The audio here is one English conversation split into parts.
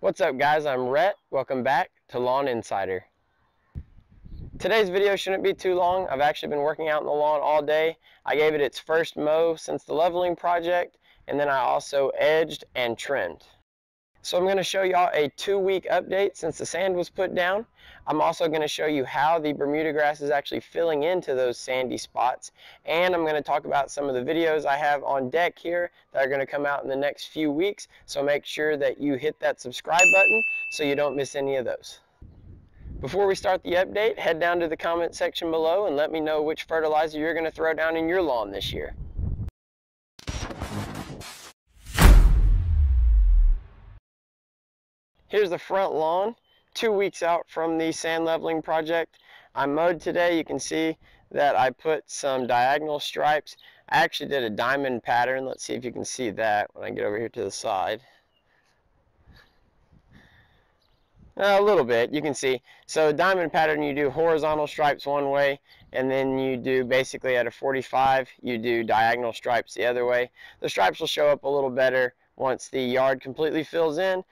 What's up guys, I'm Rhett. Welcome back to Lawn Insider. Today's video shouldn't be too long. I've actually been working out in the lawn all day. I gave it its first mow since the leveling project, and then I also edged and trimmed. So I'm going to show y'all a 2-week update since the sand was put down. I'm also going to show you how the Bermuda grass is actually filling into those sandy spots. And I'm going to talk about some of the videos I have on deck here that are going to come out in the next few weeks. So make sure that you hit that subscribe button so you don't miss any of those. Before we start the update, head down to the comment section below and let me know which fertilizer you're going to throw down in your lawn this year. Here's the front lawn, 2 weeks out from the sand leveling project. I mowed today. You can see that I put some diagonal stripes. I actually did a diamond pattern. Let's see if you can see that when I get over here to the side. A little bit, you can see. So diamond pattern, you do horizontal stripes one way, and then you do basically at a 45, you do diagonal stripes the other way. The stripes will show up a little better once the yard completely fills in.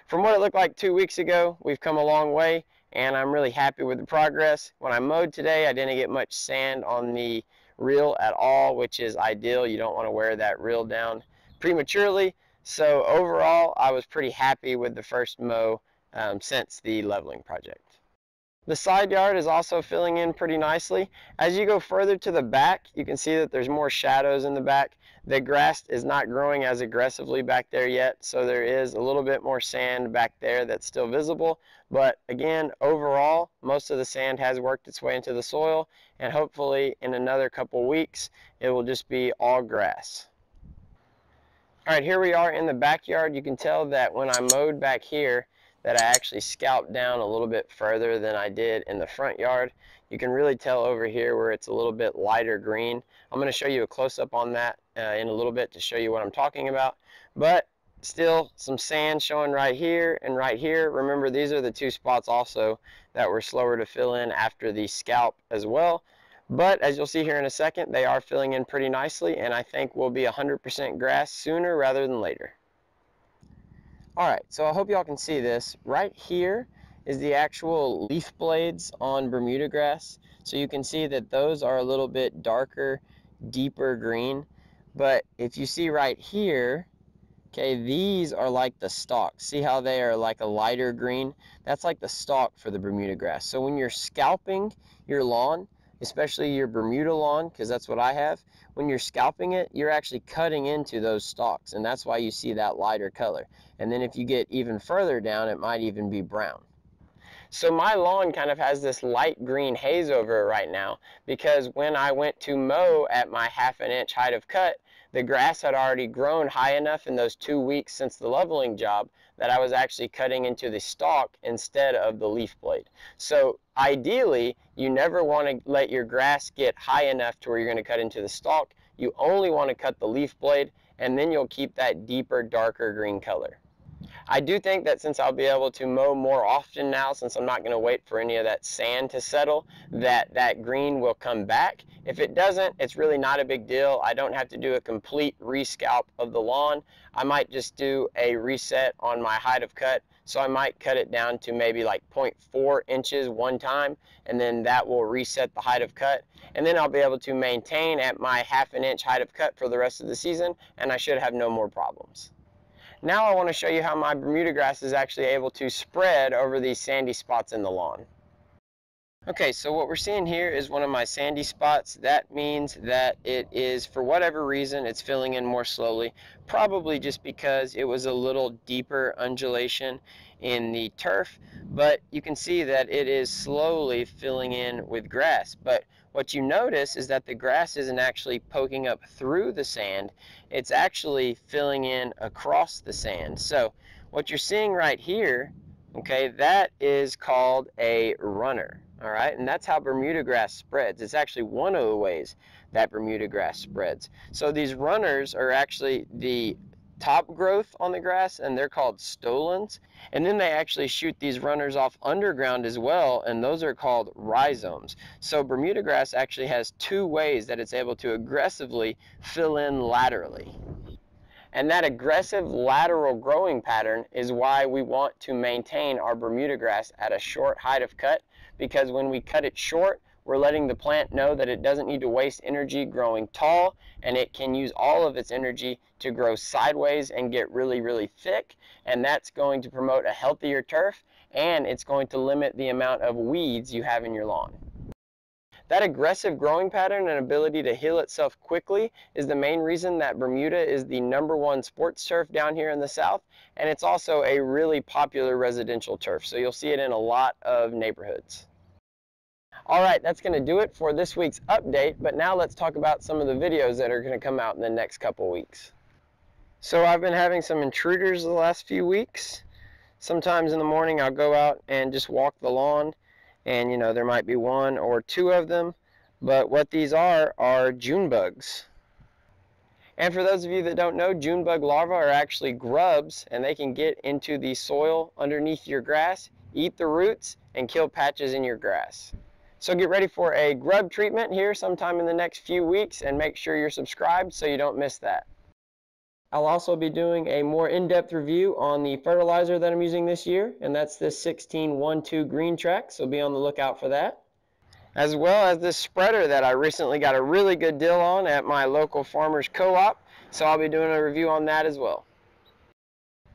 From what it looked like 2 weeks ago, we've come a long way, and I'm really happy with the progress. When I mowed today, I didn't get much sand on the reel at all, which is ideal. You don't want to wear that reel down prematurely. So overall, I was pretty happy with the first mow since the leveling project. The side yard is also filling in pretty nicely. As you go further to the back, you can see that there's more shadows in the back. The grass is not growing as aggressively back there yet, so there is a little bit more sand back there that's still visible. But again, overall, most of the sand has worked its way into the soil, and hopefully in another couple weeks, it will just be all grass. All right, here we are in the backyard. You can tell that when I mowed back here, that I actually scalped down a little bit further than I did in the front yard. You can really tell over here where it's a little bit lighter green. I'm going to show you a close-up on that in a little bit to show you what I'm talking about. But still some sand showing right here and right here. Remember, these are the two spots also that were slower to fill in after the scalp as well. But as you'll see here in a second, they are filling in pretty nicely, and I think we'll be 100% grass sooner rather than later. Alright, so I hope y'all can see this. Right here is the actual leaf blades on Bermuda grass. So you can see that those are a little bit darker, deeper green. But if you see right here, okay, these are like the stalks. See how they are like a lighter green? That's like the stalk for the Bermuda grass. So when you're scalping your lawn, especially your Bermuda lawn, because that's what I have, when you're scalping it, you're actually cutting into those stalks, and that's why you see that lighter color. And then if you get even further down, it might even be brown. So my lawn kind of has this light green haze over it right now, because when I went to mow at my 1/2 inch height of cut, the grass had already grown high enough in those 2 weeks since the leveling job that I was actually cutting into the stalk instead of the leaf blade. So ideally, you never want to let your grass get high enough to where you're going to cut into the stalk. You only want to cut the leaf blade, and then you'll keep that deeper, darker green color. I do think that since I'll be able to mow more often now, since I'm not going to wait for any of that sand to settle, that green will come back. If it doesn't, it's really not a big deal. I don't have to do a complete rescalp of the lawn. I might just do a reset on my height of cut. So I might cut it down to maybe like 0.4 inches one time, and then that will reset the height of cut. And then I'll be able to maintain at my 1/2 inch height of cut for the rest of the season, and I should have no more problems. Now I want to show you how my Bermuda grass is actually able to spread over these sandy spots in the lawn. Okay, so what we're seeing here is one of my sandy spots. That means that it is, for whatever reason, it's filling in more slowly, probably just because it was a little deeper undulation in the turf, but you can see that it is slowly filling in with grass. But what you notice is that the grass isn't actually poking up through the sand, it's actually filling in across the sand. So what you're seeing right here, okay, that is called a runner. All right, and that's how Bermuda grass spreads. It's actually one of the ways that Bermuda grass spreads. So these runners are actually the top growth on the grass, and they're called stolons. And then they actually shoot these runners off underground as well, and those are called rhizomes. So Bermuda grass actually has 2 ways that it's able to aggressively fill in laterally. And that aggressive lateral growing pattern is why we want to maintain our Bermuda grass at a short height of cut, because when we cut it short, we're letting the plant know that it doesn't need to waste energy growing tall, and it can use all of its energy to grow sideways and get really, really thick, and that's going to promote a healthier turf, and it's going to limit the amount of weeds you have in your lawn. That aggressive growing pattern and ability to heal itself quickly is the main reason that Bermuda is the #1 sports turf down here in the South, and it's also a really popular residential turf, so you'll see it in a lot of neighborhoods. Alright, that's going to do it for this week's update, but now let's talk about some of the videos that are going to come out in the next couple weeks. So I've been having some intruders the last few weeks. Sometimes in the morning I'll go out and just walk the lawn, and there might be 1 or 2 of them, but what these are June bugs. And for those of you that don't know, June bug larvae are actually grubs, and they can get into the soil underneath your grass, eat the roots, and kill patches in your grass. So get ready for a grub treatment here sometime in the next few weeks, and make sure you're subscribed so you don't miss that. I'll also be doing a more in-depth review on the fertilizer that I'm using this year, and that's this 16-1-2 Green Track, so be on the lookout for that. As well as this spreader that I recently got a really good deal on at my local farmers co-op, so I'll be doing a review on that as well.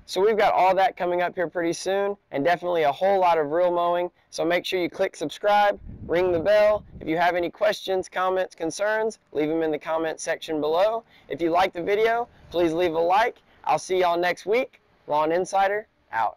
So we've got all that coming up here pretty soon, and definitely a whole lot of real mowing, so make sure you click subscribe, ring the bell. If you have any questions, comments, concerns, leave them in the comment section below. If you like the video, please leave a like. I'll see y'all next week. Lawn Insider, out.